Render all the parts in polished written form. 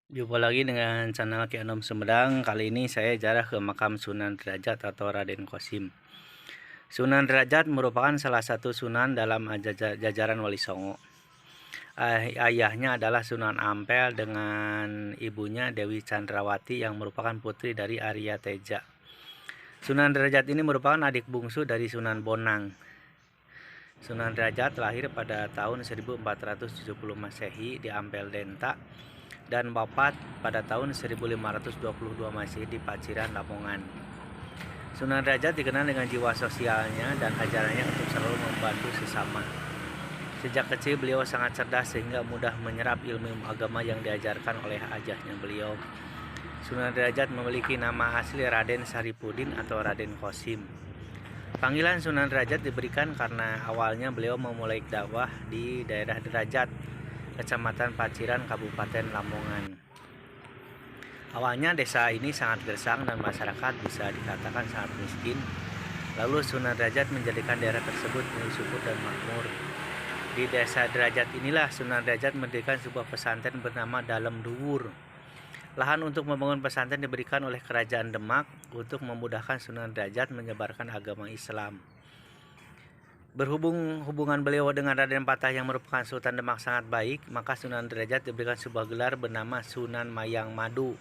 Jumpa lagi dengan channel Ki Anom Sumedang. Kali ini saya ziarah ke makam Sunan Derajat atau Raden Kosim. Sunan Derajat merupakan salah satu sunan dalam jajaran Wali Songo. Ayahnya adalah Sunan Ampel dengan ibunya Dewi Chandrawati yang merupakan putri dari Arya Teja. Sunan Derajat ini merupakan adik bungsu dari Sunan Bonang. Sunan Derajat lahir pada tahun 1470 Masehi di Ampel Denta dan wafat pada tahun 1522 Masehi di Paciran, Lamongan. Sunan Derajat dikenal dengan jiwa sosialnya dan ajarannya untuk selalu membantu sesama. Sejak kecil beliau sangat cerdas sehingga mudah menyerap ilmu agama yang diajarkan oleh ayahnya beliau. Sunan Derajat memiliki nama asli Raden Saripudin atau Raden Kosim. Panggilan Sunan Derajat diberikan karena awalnya beliau memulai dakwah di daerah Derajat, Kecamatan Paciran, Kabupaten Lamongan. Awalnya desa ini sangat gersang dan masyarakat bisa dikatakan sangat miskin. Lalu Sunan Derajat menjadikan daerah tersebut menjadi subur dan makmur. Di desa Derajat inilah Sunan Derajat mendirikan sebuah pesantren bernama Dalem Duwur. Lahan untuk membangun pesantren diberikan oleh Kerajaan Demak untuk memudahkan Sunan Derajat menyebarkan agama Islam. Berhubung hubungan beliau dengan Raden Patah yang merupakan Sultan Demak sangat baik, maka Sunan Derajat diberikan sebuah gelar bernama Sunan Mayang Madu.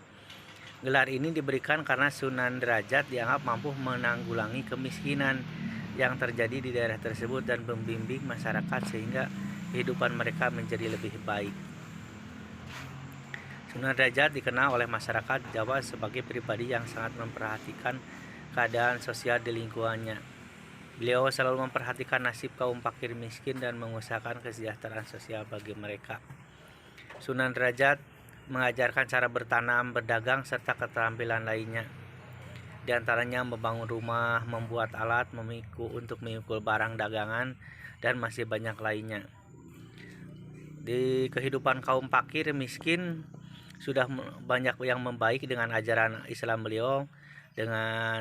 Gelar ini diberikan karena Sunan Derajat dianggap mampu menanggulangi kemiskinan yang terjadi di daerah tersebut dan membimbing masyarakat sehingga kehidupan mereka menjadi lebih baik. Sunan Derajat dikenal oleh masyarakat Jawa sebagai pribadi yang sangat memperhatikan keadaan sosial di lingkungannya. Beliau selalu memperhatikan nasib kaum fakir miskin dan mengusahakan kesejahteraan sosial bagi mereka. Sunan Derajat mengajarkan cara bertanam, berdagang, serta keterampilan lainnya. Di antaranya membangun rumah, membuat alat untuk memikul barang dagangan, dan masih banyak lainnya. Di kehidupan kaum fakir miskin sudah banyak yang membaik dengan ajaran Islam beliau, dengan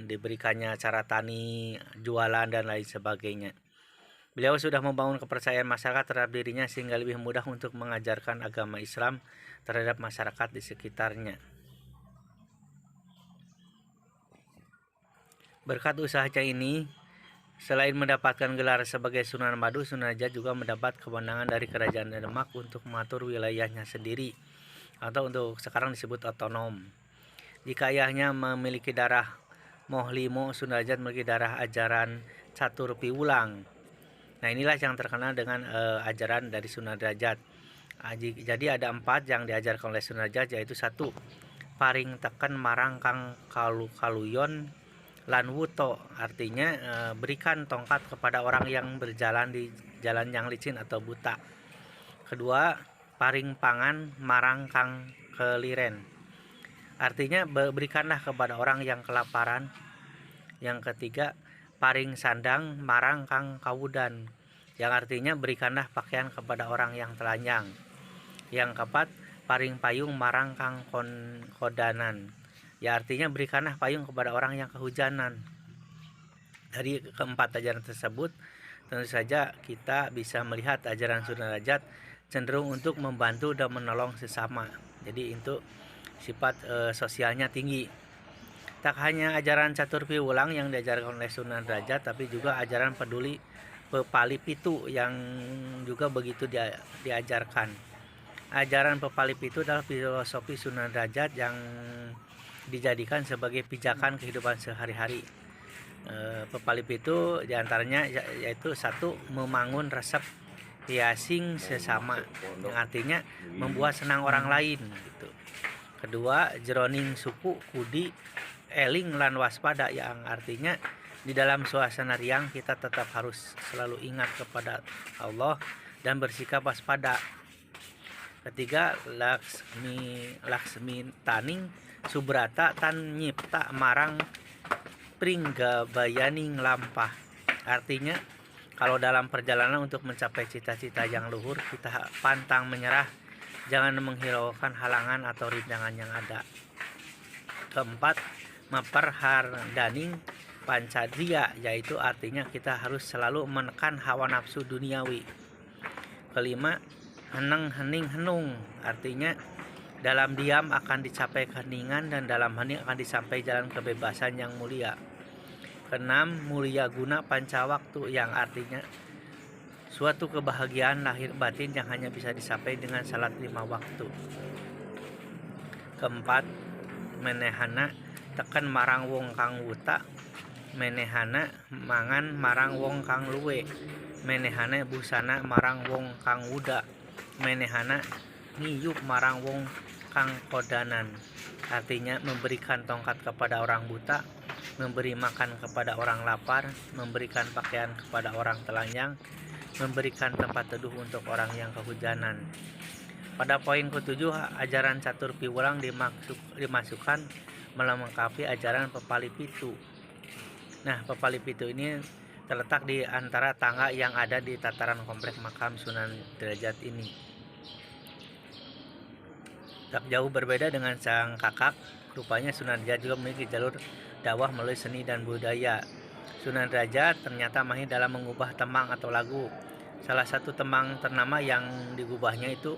diberikannya cara tani, jualan, dan lain sebagainya. Beliau sudah membangun kepercayaan masyarakat terhadap dirinya sehingga lebih mudah untuk mengajarkan agama Islam terhadap masyarakat di sekitarnya. Berkat usahanya ini, selain mendapatkan gelar sebagai Sunan Madu, Sunan Derajat juga mendapat kewenangan dari Kerajaan Demak untuk mengatur wilayahnya sendiri, atau untuk sekarang disebut otonom. Jika ayahnya memiliki darah Mohlimo, Sunan Derajat memiliki darah ajaran Catur Piwulang. Nah, inilah yang terkenal dengan ajaran dari Sunan Derajat. Jadi ada 4 yang diajarkan oleh Sunan Derajat, yaitu 1. Paring teken marang kang kaluyon lan wuto, artinya berikan tongkat kepada orang yang berjalan di jalan yang licin atau buta. Kedua, paring pangan marang kang keliren, artinya berikanlah kepada orang yang kelaparan. Yang ketiga, paring sandang marang kang kawudan, yang artinya berikanlah pakaian kepada orang yang telanjang. Yang keempat, paring payung marang kang kodanan, ya artinya berikanlah payung kepada orang yang kehujanan. Dari keempat ajaran tersebut, tentu saja kita bisa melihat ajaran Sunan Derajat cenderung untuk membantu dan menolong sesama. Jadi itu sifat sosialnya tinggi. Tak hanya ajaran Catur Piwulang yang diajarkan oleh Sunan Derajat, tapi juga ajaran peduli Pepali Pitu yang juga begitu diajarkan. Ajaran Pepali Pitu adalah filosofi Sunan Derajat yang dijadikan sebagai pijakan kehidupan sehari-hari. Pepali Pitu diantaranya yaitu 1. Membangun resep hiasing sesama, yang artinya membuat senang orang lain gitu. Kedua, jroning suku kudi eling lan waspada, yang artinya di dalam suasana riang kita tetap harus selalu ingat kepada Allah dan bersikap waspada. Ketiga, laksmi taning subrata tan nyipta marang pringgabayaning lampah, artinya kalau dalam perjalanan untuk mencapai cita-cita yang luhur, kita pantang menyerah, jangan menghiraukan halangan atau rintangan yang ada. Keempat, memperhardaning pancadria, yaitu artinya kita harus selalu menekan hawa nafsu duniawi. Kelima, heneng hening henung, artinya Dalam diam akan dicapai keheningan, dan dalam hening akan disampai jalan kebebasan yang mulia. Keenam, mulia guna pancawaktu, yang artinya suatu kebahagiaan lahir batin yang hanya bisa dicapai dengan salat 5 waktu. Keempat, menehana tekan marang wong kang wuta, menehana mangan marang wong kang luwe, menehana busana marang wong kang wuda, menehana ngiyup marang wong kang kodanan. Artinya memberikan tongkat kepada orang buta, memberi makan kepada orang lapar, memberikan pakaian kepada orang telanjang, memberikan tempat teduh untuk orang yang kehujanan. Pada poin ke-7, ajaran catur piwulang dimasukkan melengkapi ajaran Pepali Pitu. Nah, Pepali Pitu ini terletak di antara tangga yang ada di tataran komplek makam Sunan Derajat ini. Tak jauh berbeda dengan sang kakak, rupanya Sunan Derajat juga memiliki jalur dakwah melalui seni dan budaya. Sunan Derajat ternyata mahir dalam mengubah tembang atau lagu. Salah satu tembang ternama yang digubahnya itu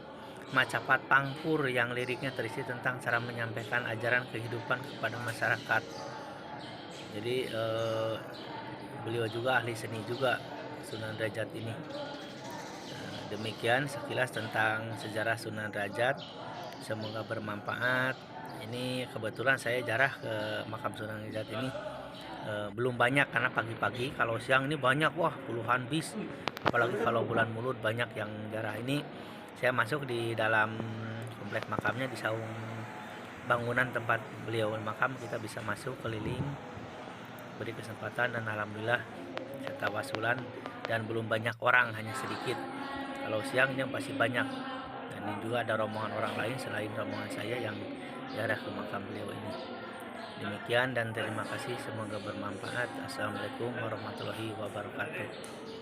Macapat Pangkur, yang liriknya terisi tentang cara menyampaikan ajaran kehidupan kepada masyarakat. Jadi beliau juga ahli seni juga, Sunan Derajat ini. Demikian sekilas tentang sejarah Sunan Derajat. Semoga bermanfaat. Ini kebetulan saya jarah ke makam Sunan Derajat ini belum banyak, karena pagi-pagi. Kalau siang ini banyak, wah puluhan bis. Apalagi kalau bulan Mulut banyak yang jarah. Ini saya masuk di dalam komplek makamnya, di saung bangunan tempat beliau makam. Kita bisa masuk keliling, beri kesempatan, dan alhamdulillah saya tawasulan, dan belum banyak orang, hanya sedikit. Kalau siangnya pasti banyak. Dan ini juga ada rombongan orang lain selain rombongan saya yang jarah ke makam beliau ini. Demikian dan terima kasih, semoga bermanfaat. Assalamualaikum warahmatullahi wabarakatuh.